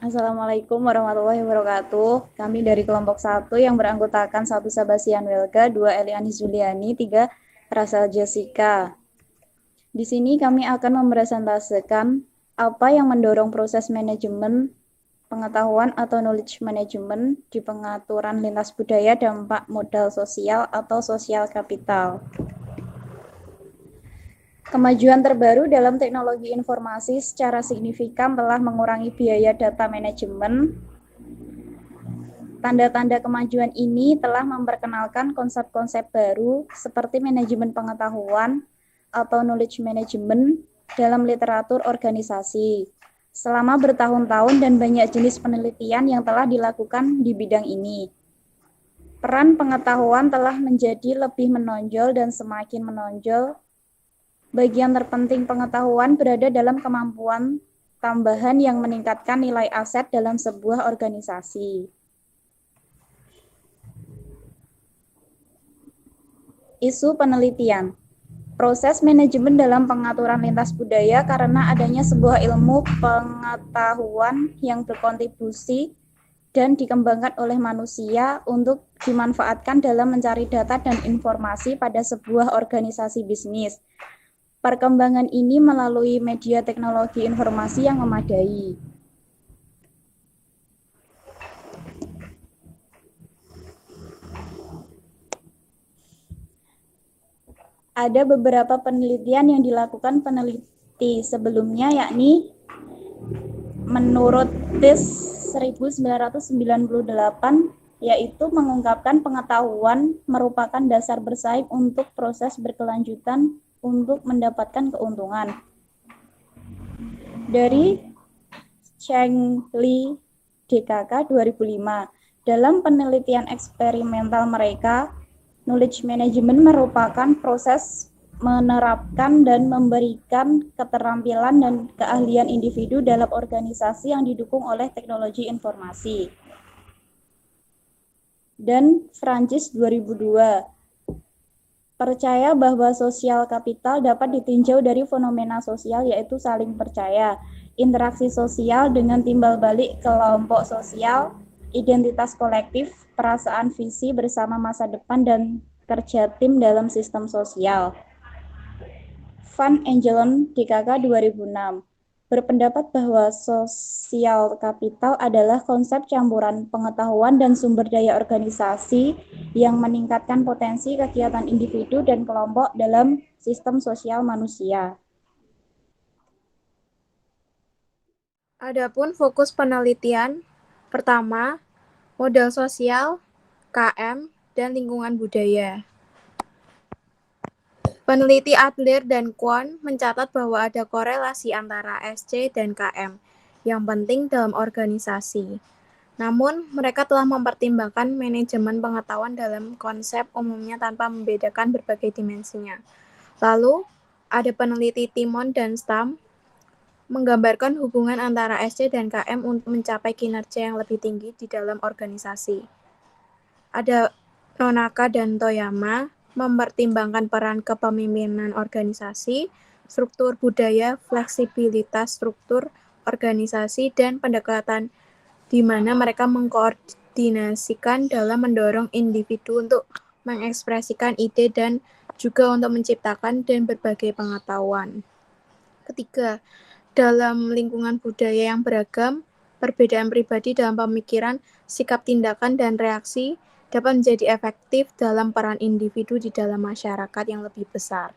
Assalamualaikum warahmatullahi wabarakatuh. Kami dari kelompok 1 yang beranggotakan 1 Sebastian Welga, 2 Eliani Zuliani, 3 Rasel Jessica. Di sini kami akan mempresentasikan apa yang mendorong proses manajemen pengetahuan atau knowledge management di pengaturan lintas budaya dampak modal sosial atau sosial kapital. Kemajuan terbaru dalam teknologi informasi secara signifikan telah mengurangi biaya data manajemen. Tanda-tanda kemajuan ini telah memperkenalkan konsep-konsep baru seperti manajemen pengetahuan atau knowledge management dalam literatur organisasi. Selama bertahun-tahun dan banyak jenis penelitian yang telah dilakukan di bidang ini. Peran pengetahuan telah menjadi lebih menonjol dan semakin menonjol. Bagian terpenting pengetahuan berada dalam kemampuan tambahan yang meningkatkan nilai aset dalam sebuah organisasi. Isu penelitian. Proses manajemen dalam pengaturan lintas budaya karena adanya sebuah ilmu pengetahuan yang berkontribusi dan dikembangkan oleh manusia untuk dimanfaatkan dalam mencari data dan informasi pada sebuah organisasi bisnis. Perkembangan ini melalui media teknologi informasi yang memadai. Ada beberapa penelitian yang dilakukan peneliti sebelumnya, yakni menurut TIS 1998, yaitu mengungkapkan pengetahuan merupakan dasar bersaing untuk proses berkelanjutan untuk mendapatkan keuntungan. Dari Cheng Li DKK 2005, dalam penelitian eksperimental mereka, knowledge management merupakan proses menerapkan dan memberikan keterampilan dan keahlian individu dalam organisasi yang didukung oleh teknologi informasi. Dan Francis 2002 percaya bahwa sosial kapital dapat ditinjau dari fenomena sosial, yaitu saling percaya, interaksi sosial dengan timbal balik kelompok sosial, identitas kolektif, perasaan visi bersama masa depan, dan kerja tim dalam sistem sosial. Van Engelen DKK 2006 berpendapat bahwa sosial kapital adalah konsep campuran pengetahuan dan sumber daya organisasi yang meningkatkan potensi kegiatan individu dan kelompok dalam sistem sosial manusia. Adapun fokus penelitian, pertama, modal sosial, KM, dan lingkungan budaya. Peneliti Adler dan Kwon mencatat bahwa ada korelasi antara SC dan KM yang penting dalam organisasi. Namun, mereka telah mempertimbangkan manajemen pengetahuan dalam konsep umumnya tanpa membedakan berbagai dimensinya. Lalu, ada peneliti Timon dan Stam menggambarkan hubungan antara SC dan KM untuk mencapai kinerja yang lebih tinggi di dalam organisasi. Ada Nonaka dan Toyama mempertimbangkan peran kepemimpinan organisasi, struktur budaya, fleksibilitas struktur organisasi, dan pendekatan di mana mereka mengkoordinasikan dalam mendorong individu untuk mengekspresikan ide dan juga untuk menciptakan dan berbagai pengetahuan. Ketiga, dalam lingkungan budaya yang beragam, perbedaan pribadi dalam pemikiran, sikap tindakan, dan reaksi dapat menjadi efektif dalam peran individu di dalam masyarakat yang lebih besar.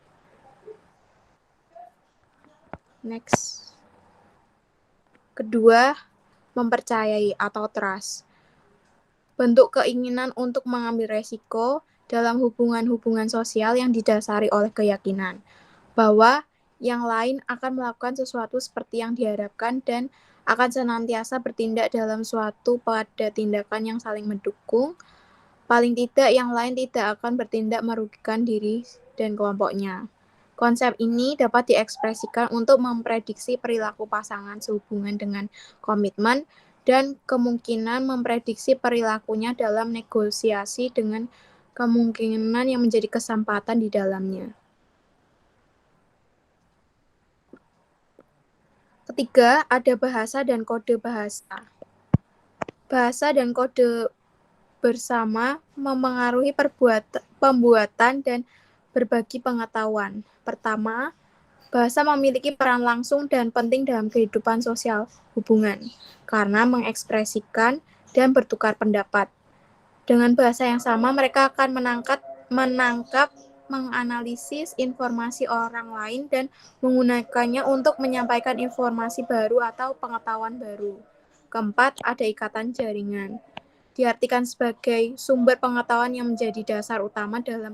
Next. Kedua, mempercayai atau trust. Bentuk keinginan untuk mengambil resiko dalam hubungan-hubungan sosial yang didasari oleh keyakinan bahwa yang lain akan melakukan sesuatu seperti yang diharapkan dan akan senantiasa bertindak dalam suatu pada tindakan yang saling mendukung. Paling tidak yang lain tidak akan bertindak merugikan diri dan kelompoknya. Konsep ini dapat diekspresikan untuk memprediksi perilaku pasangan sehubungan dengan komitmen dan kemungkinan memprediksi perilakunya dalam negosiasi dengan kemungkinan yang menjadi kesempatan di dalamnya. Ketiga, ada bahasa dan kode bahasa. Bahasa dan kode bersama memengaruhi pembuatan dan berbagi pengetahuan. Pertama, bahasa memiliki peran langsung dan penting dalam kehidupan sosial hubungan karena mengekspresikan dan bertukar pendapat. Dengan bahasa yang sama, mereka akan menangkap, menganalisis informasi orang lain dan menggunakannya untuk menyampaikan informasi baru atau pengetahuan baru. Keempat, ada ikatan jaringan. Diartikan sebagai sumber pengetahuan yang menjadi dasar utama dalam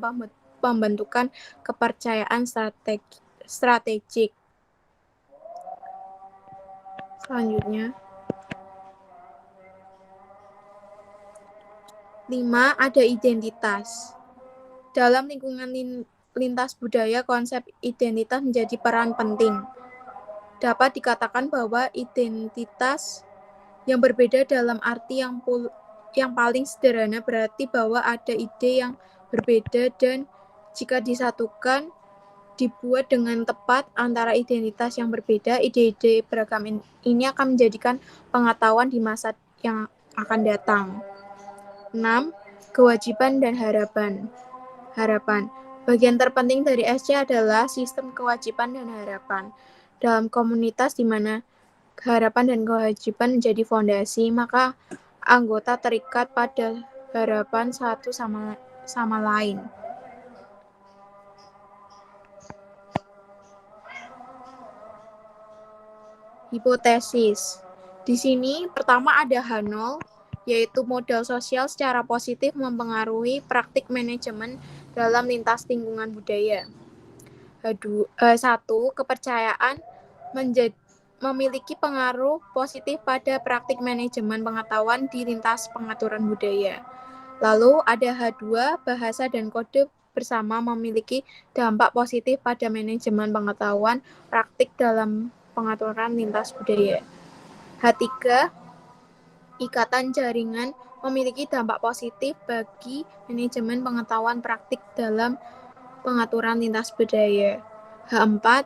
pembentukan kepercayaan strategik. Selanjutnya, 5. Ada identitas. Dalam lingkungan lintas budaya, konsep identitas menjadi peran penting. Dapat dikatakan bahwa identitas yang berbeda dalam arti yang paling sederhana berarti bahwa ada ide yang berbeda dan jika disatukan dibuat dengan tepat antara identitas yang berbeda, ide-ide beragam ini akan menjadikan pengetahuan di masa yang akan datang. 6. Kewajiban dan harapan. Bagian terpenting dari SC adalah sistem kewajiban dan harapan. Dalam komunitas di mana harapan dan kewajiban menjadi fondasi, maka anggota terikat pada harapan satu sama lain. Hipotesis. Di sini pertama ada H0, yaitu modal sosial secara positif mempengaruhi praktik manajemen dalam lintas lingkungan budaya. H1, kepercayaan memiliki pengaruh positif pada praktik manajemen pengetahuan di lintas pengaturan budaya. Lalu ada H2, bahasa dan kode bersama memiliki dampak positif pada manajemen pengetahuan praktik dalam pengaturan lintas budaya. H3, ikatan jaringan memiliki dampak positif bagi manajemen pengetahuan praktik dalam pengaturan lintas budaya. H4,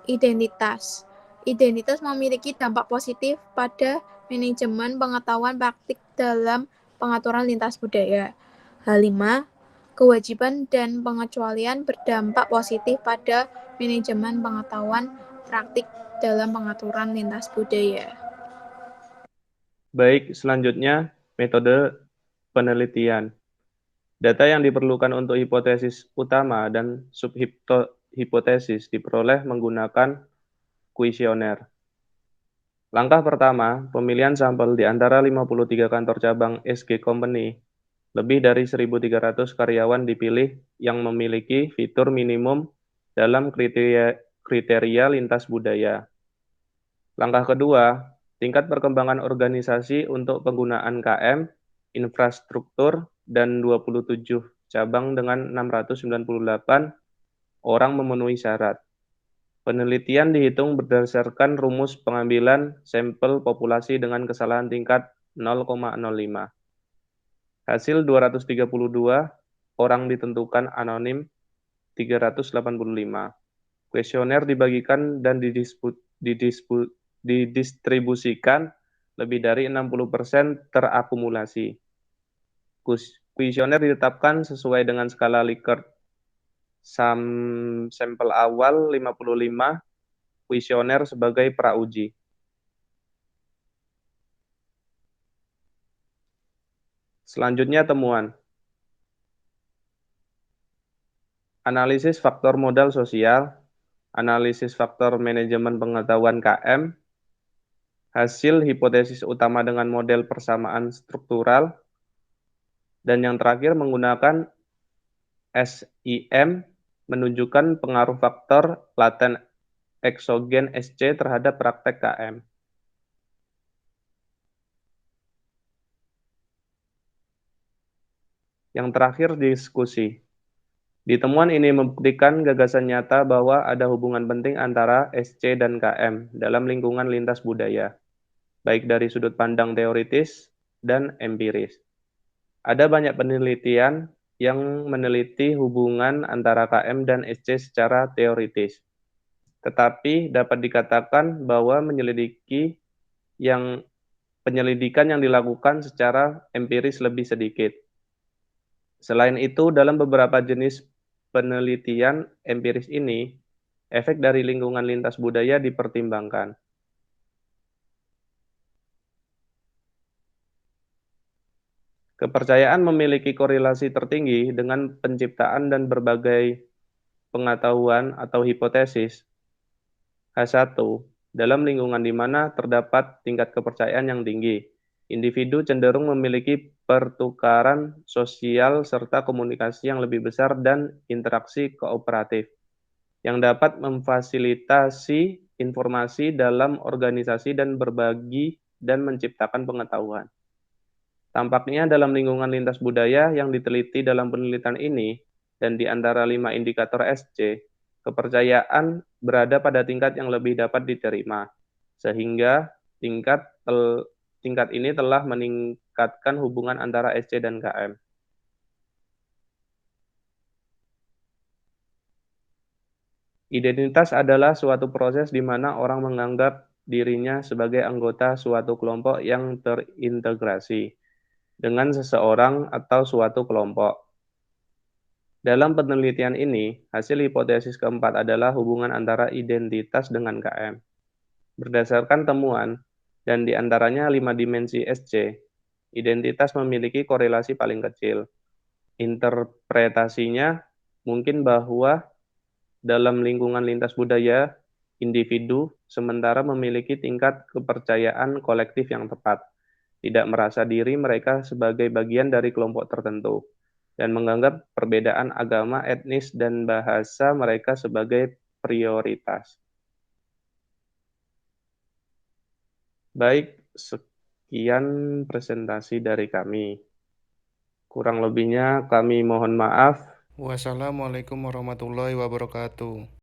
identitas. Identitas memiliki dampak positif pada manajemen pengetahuan praktik dalam pengaturan lintas budaya. H5, kewajiban dan pengecualian berdampak positif pada manajemen pengetahuan praktik dalam pengaturan lintas budaya. Baik, selanjutnya metode penelitian. Data yang diperlukan untuk hipotesis utama dan subhipotesis diperoleh menggunakan kuesioner. Langkah pertama, pemilihan sampel di antara 53 kantor cabang SG Company. Lebih dari 1.300 karyawan dipilih yang memiliki fitur minimum dalam kriteria lintas budaya. Langkah kedua, tingkat perkembangan organisasi untuk penggunaan KM, infrastruktur, dan 27 cabang dengan 698 orang memenuhi syarat. Penelitian dihitung berdasarkan rumus pengambilan sampel populasi dengan kesalahan tingkat 0,05. Hasil 232, orang ditentukan anonim 385. Kuesioner dibagikan dan didistribusikan lebih dari 60% terakumulasi. Kuesioner ditetapkan sesuai dengan skala Likert. Sampel awal 55, kuesioner sebagai prauji. Selanjutnya temuan. Analisis faktor modal sosial, analisis faktor manajemen pengetahuan KM, hasil hipotesis utama dengan model persamaan struktural, dan yang terakhir menggunakan SIM menunjukkan pengaruh faktor laten eksogen SC terhadap praktek KM. Yang terakhir, diskusi. Di temuan ini membuktikan gagasan nyata bahwa ada hubungan penting antara SC dan KM dalam lingkungan lintas budaya, baik dari sudut pandang teoritis dan empiris. Ada banyak penelitian yang meneliti hubungan antara KM dan SC secara teoritis. Tetapi dapat dikatakan bahwa menyelidiki yang penyelidikan yang dilakukan secara empiris lebih sedikit. Selain itu, dalam beberapa jenis penelitian empiris ini, efek dari lingkungan lintas budaya dipertimbangkan. Kepercayaan memiliki korelasi tertinggi dengan penciptaan dan berbagai pengetahuan atau hipotesis. H1, dalam lingkungan di mana terdapat tingkat kepercayaan yang tinggi, individu cenderung memiliki pertukaran sosial serta komunikasi yang lebih besar dan interaksi kooperatif, yang dapat memfasilitasi informasi dalam organisasi dan berbagi dan menciptakan pengetahuan. Tampaknya dalam lingkungan lintas budaya yang diteliti dalam penelitian ini, dan di antara 5 indikator SC, kepercayaan berada pada tingkat yang lebih dapat diterima, sehingga tingkat ini telah meningkatkan hubungan antara SC dan KM. Identitas adalah suatu proses di mana orang menganggap dirinya sebagai anggota suatu kelompok yang terintegrasi dengan seseorang atau suatu kelompok. Dalam penelitian ini, hasil hipotesis keempat adalah hubungan antara identitas dengan KM. Berdasarkan temuan, dan di antaranya 5 dimensi SC, identitas memiliki korelasi paling kecil. Interpretasinya mungkin bahwa dalam lingkungan lintas budaya, individu sementara memiliki tingkat kepercayaan kolektif yang tepat, tidak merasa diri mereka sebagai bagian dari kelompok tertentu, dan menganggap perbedaan agama, etnis, dan bahasa mereka sebagai prioritas. Baik, sekian presentasi dari kami. Kurang lebihnya kami mohon maaf. Wassalamualaikum warahmatullahi wabarakatuh.